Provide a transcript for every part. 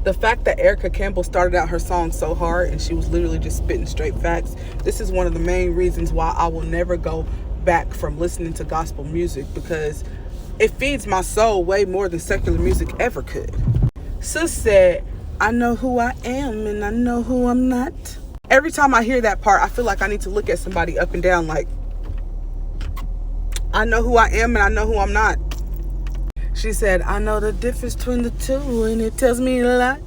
The fact that Erica Campbell started out her song so hard and she was literally just spitting straight facts, this is one of the main reasons why I will never go back from listening to gospel music, because it feeds my soul way more than secular music ever could. Sis said, I know who I am and I know who I'm not. Every time I hear that part, I feel like I need to look at somebody up and down like, I know who I am and I know who I'm not. She said, I know the difference between the two and it tells me a lot.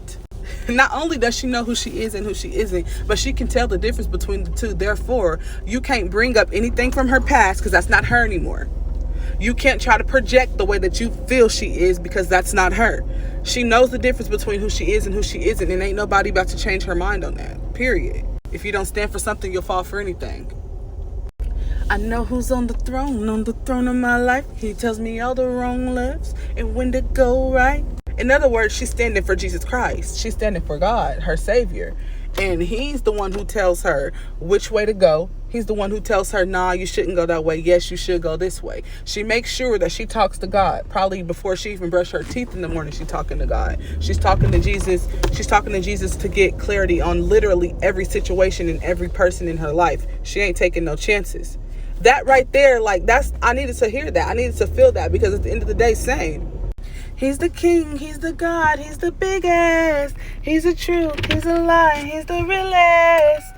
Not only does she know who she is and who she isn't, but she can tell the difference between the two. Therefore, you can't bring up anything from her past because that's not her anymore. You can't try to project the way that you feel she is because that's not her. She knows the difference between who she is and who she isn't, and ain't nobody about to change her mind on that, period. If you don't stand for something, you'll fall for anything. I know who's on the throne of my life. He tells me all the wrong lefts and when to go right. In other words, she's standing for Jesus Christ. She's standing for God, her Savior. And he's the one who tells her which way to go. He's the one who tells her, nah, you shouldn't go that way. Yes, you should go this way. She makes sure that she talks to God. Probably before she even brushes her teeth in the morning, she's talking to God. She's talking to Jesus. She's talking to Jesus to get clarity on literally every situation and every person in her life. She ain't taking no chances. That right there, like, I needed to hear that. I needed to feel that, because at the end of the day, same. He's the king, he's the God, he's the biggest, he's the truth, he's the lie, he's the realest.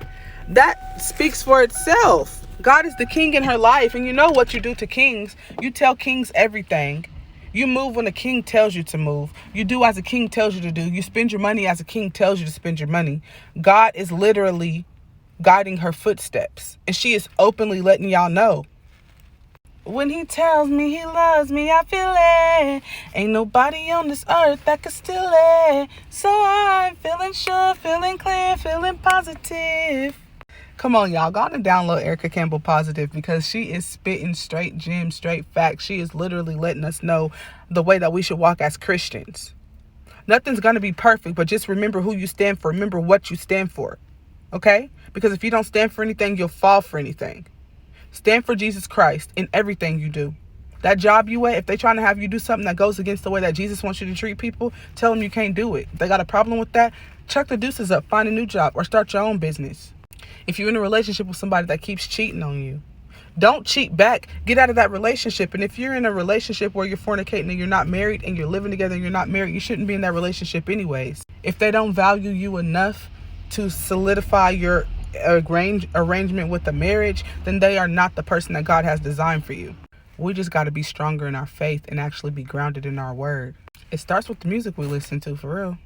That speaks for itself. God is the king in her life, and you know what you do to kings. You tell kings everything. You move when a king tells you to move. You do as a king tells you to do. You spend your money as a king tells you to spend your money. God is literally guiding her footsteps, and she is openly letting y'all know. When he tells me he loves me, I feel it. Ain't nobody on this earth that could steal it. So I'm feeling sure, feeling clear, feeling positive. Come on, y'all. Go on and download Erica Campbell-Positive, because she is spitting straight gems, straight facts. She is literally letting us know the way that we should walk as Christians. Nothing's going to be perfect, but just remember who you stand for. Remember what you stand for. Okay? Because if you don't stand for anything, you'll fall for anything. Stand for Jesus Christ in everything you do. That job you at, if they're trying to have you do something that goes against the way that Jesus wants you to treat people, tell them you can't do it. If they got a problem with that, chuck the deuces up, find a new job, or start your own business. If you're in a relationship with somebody that keeps cheating on you, don't cheat back. Get out of that relationship. And if you're in a relationship where you're fornicating and you're not married, and you're living together and you're not married, you shouldn't be in that relationship anyways. If they don't value you enough to solidify your arrangement with the marriage, then they are not the person that God has designed for you. We just got to be stronger in our faith and actually be grounded in our word. It starts with the music we listen to, for real.